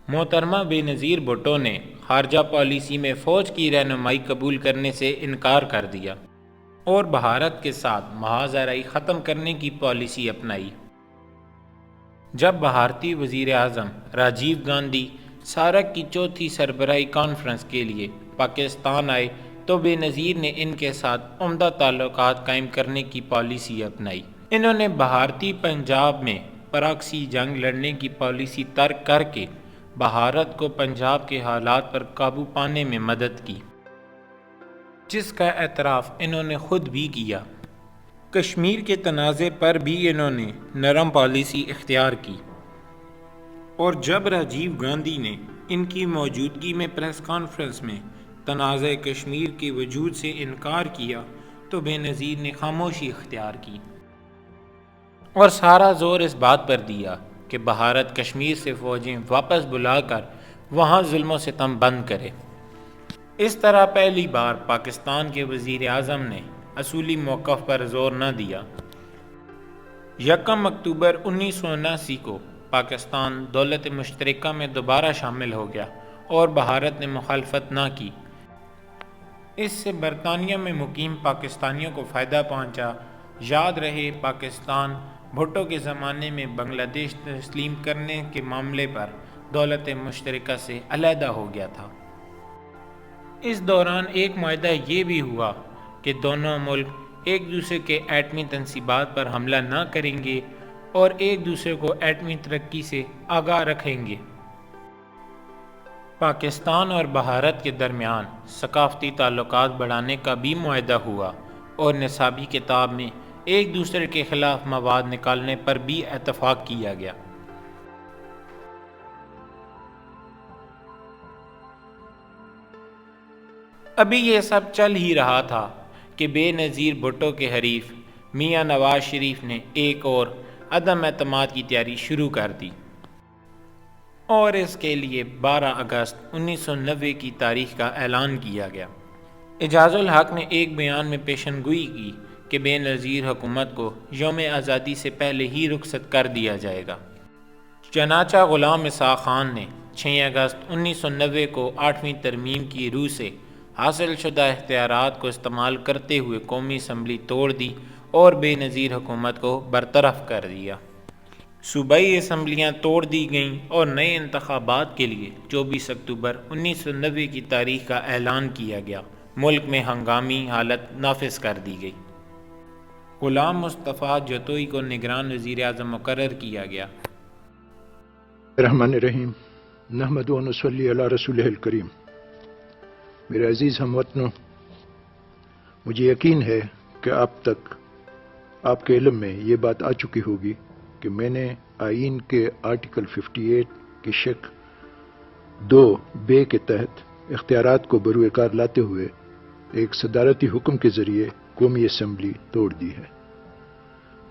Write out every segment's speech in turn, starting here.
محترمہ بے نظیر بھٹو نے خارجہ پالیسی میں فوج کی رہنمائی قبول کرنے سے انکار کر دیا اور بھارت کے ساتھ محاذ آرائی ختم کرنے کی پالیسی اپنائی۔ جب بھارتی وزیر اعظم راجیو گاندھی سارک کی چوتھی سربراہی کانفرنس کے لیے پاکستان آئے تو بے نظیر نے ان کے ساتھ عمدہ تعلقات قائم کرنے کی پالیسی اپنائی۔ انہوں نے بھارتی پنجاب میں پراکسی جنگ لڑنے کی پالیسی ترک کر کے بھارت کو پنجاب کے حالات پر قابو پانے میں مدد کی، جس کا اعتراف انہوں نے خود بھی کیا۔ کشمیر کے تنازع پر بھی انہوں نے نرم پالیسی اختیار کی، اور جب راجیو گاندھی نے ان کی موجودگی میں پریس کانفرنس میں تنازع کشمیر کے وجود سے انکار کیا تو بے نظیر نے خاموشی اختیار کی اور سارا زور اس بات پر دیا کہ بھارت کشمیر سے فوجیں واپس بلا کر وہاں ظلم و ستم بند کرے۔ اس طرح پہلی بار پاکستان کے وزیر اعظم نے اصولی موقف پر زور نہ دیا۔ یکم اکتوبر 1979 کو پاکستان دولت مشترکہ میں دوبارہ شامل ہو گیا اور بھارت نے مخالفت نہ کی۔ اس سے برطانیہ میں مقیم پاکستانیوں کو فائدہ پہنچا۔ یاد رہے پاکستان بھٹو کے زمانے میں بنگلہ دیش تسلیم کرنے کے معاملے پر دولت مشترکہ سے علیحدہ ہو گیا تھا۔ اس دوران ایک معاہدہ یہ بھی ہوا کہ دونوں ملک ایک دوسرے کے ایٹمی تنصیبات پر حملہ نہ کریں گے اور ایک دوسرے کو ایٹمی ترقی سے آگاہ رکھیں گے۔ پاکستان اور بھارت کے درمیان ثقافتی تعلقات بڑھانے کا بھی معاہدہ ہوا اور نصابی کتاب میں ایک دوسرے کے خلاف مواد نکالنے پر بھی اتفاق کیا گیا۔ ابھی یہ سب چل ہی رہا تھا کہ بے نظیر بھٹو کے حریف میاں نواز شریف نے ایک اور عدم اعتماد کی تیاری شروع کر دی، اور اس کے لیے 12 اگست 1990 کی تاریخ کا اعلان کیا گیا۔ اعجاز الحق نے ایک بیان میں پیشن گوئی کی کہ بے نظیر حکومت کو یوم آزادی سے پہلے ہی رخصت کر دیا جائے گا۔ چنانچہ غلام اسحاق خان نے 6 اگست 1990 کو 8ویں ترمیم کی روح سے حاصل شدہ اختیارات کو استعمال کرتے ہوئے قومی اسمبلی توڑ دی اور بے نظیر حکومت کو برطرف کر دیا۔ صوبائی اسمبلیاں توڑ دی گئیں اور نئے انتخابات کے لیے 24 اکتوبر 1990 کی تاریخ کا اعلان کیا گیا۔ ملک میں ہنگامی حالت نافذ کر دی گئی۔ غلام مصطفیٰ جتوئی کو نگران وزیر اعظم مقرر کیا گیا۔ الرحمن الرحیم، نحمد و نصلی علی رسولہ الکریم۔ میرے عزیز ہم وطنوں، مجھے یقین ہے کہ اب تک آپ کے علم میں یہ بات آ چکی ہوگی کہ میں نے آئین کے آرٹیکل 58 کی شق 2(ب) کے تحت اختیارات کو بروئے کار لاتے ہوئے ایک صدارتی حکم کے ذریعے قومی اسمبلی توڑ دی ہے،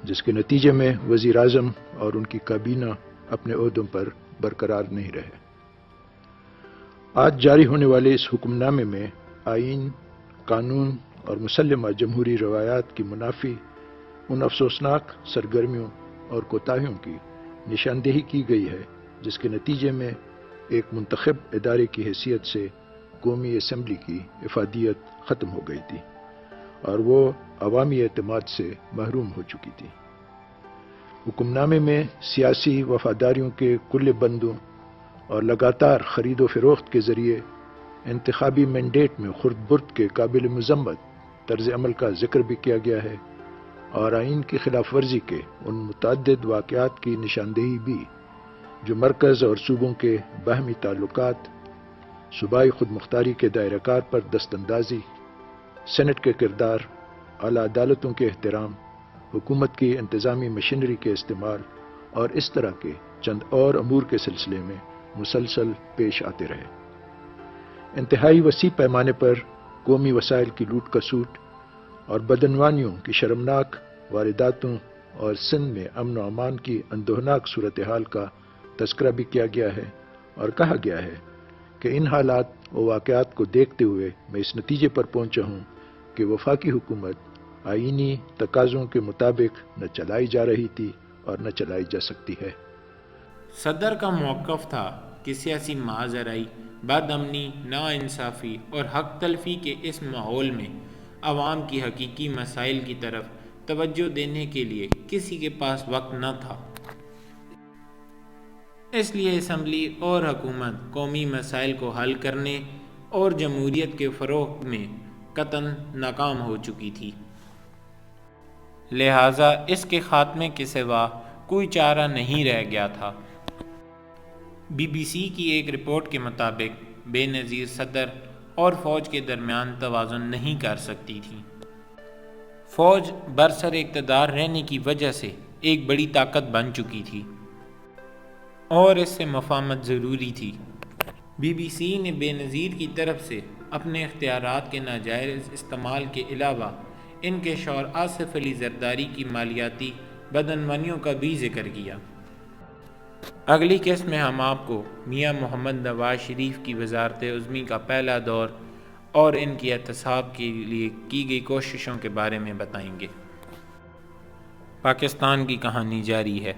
جس کے نتیجے میں وزیر اعظم اور ان کی کابینہ اپنے عہدوں پر برقرار نہیں رہے۔ آج جاری ہونے والے اس حکم نامے میں آئین، قانون اور مسلمہ جمہوری روایات کی منافی ان افسوسناک سرگرمیوں اور کوتاہیوں کی نشاندہی کی گئی ہے جس کے نتیجے میں ایک منتخب ادارے کی حیثیت سے قومی اسمبلی کی افادیت ختم ہو گئی تھی اور وہ عوامی اعتماد سے محروم ہو چکی تھی۔ حکم نامے میں سیاسی وفاداریوں کے کل بندوں اور لگاتار خرید و فروخت کے ذریعے انتخابی مینڈیٹ میں خرد برد کے قابل مذمت طرز عمل کا ذکر بھی کیا گیا ہے، اور آئین کی خلاف ورزی کے ان متعدد واقعات کی نشاندہی بھی جو مرکز اور صوبوں کے باہمی تعلقات، صوبائی خود مختاری کے دائرہ کار پر دست اندازی، سینٹ کے کردار، اعلیٰ عدالتوں کے احترام، حکومت کی انتظامی مشینری کے استعمال اور اس طرح کے چند اور امور کے سلسلے میں مسلسل پیش آتے رہے۔ انتہائی وسیع پیمانے پر قومی وسائل کی لوٹ کسوٹ اور بدعنوانیوں کی شرمناک وارداتوں اور سندھ میں امن و امان کی اندوہناک صورتحال کا تذکرہ بھی کیا گیا ہے، اور کہا گیا ہے کہ ان حالات و واقعات کو دیکھتے ہوئے میں اس نتیجے پر پہنچا ہوں کہ وفاقی حکومت آئینی تقاضوں کے مطابق نہ چلائی جا رہی تھی اور نہ چلائی جا سکتی ہے۔ صدر کا موقف تھا کہ سیاسی ماجرائی، بد امنی، ناانصافی اور حق تلفی کے اس ماحول میں عوام کی حقیقی مسائل کی طرف توجہ دینے کے لیے کسی کے پاس وقت نہ تھا۔ اس لیے اسمبلی اور حکومت قومی مسائل کو حل کرنے اور جمہوریت کے فروغ میں قطعاً ناکام ہو چکی تھی۔ لہٰذا اس کے خاتمے کے سوا کوئی چارہ نہیں رہ گیا تھا۔ بی بی سی کی ایک رپورٹ کے مطابق بے نظیر صدر اور فوج کے درمیان توازن نہیں کر سکتی تھی۔ فوج برسر اقتدار رہنے کی وجہ سے ایک بڑی طاقت بن چکی تھی اور اس سے مفاہمت ضروری تھی۔ بی بی سی نے بے نظیر کی طرف سے اپنے اختیارات کے ناجائز استعمال کے علاوہ ان کے شوہر آصف علی زرداری کی مالیاتی بدعنوانیوں کا بھی ذکر کیا۔ اگلی قسط میں ہم آپ کو میاں محمد نواز شریف کی وزارت عظمی کا پہلا دور اور ان کی احتساب کے لیے کی گئی کوششوں کے بارے میں بتائیں گے۔ پاکستان کی کہانی جاری ہے۔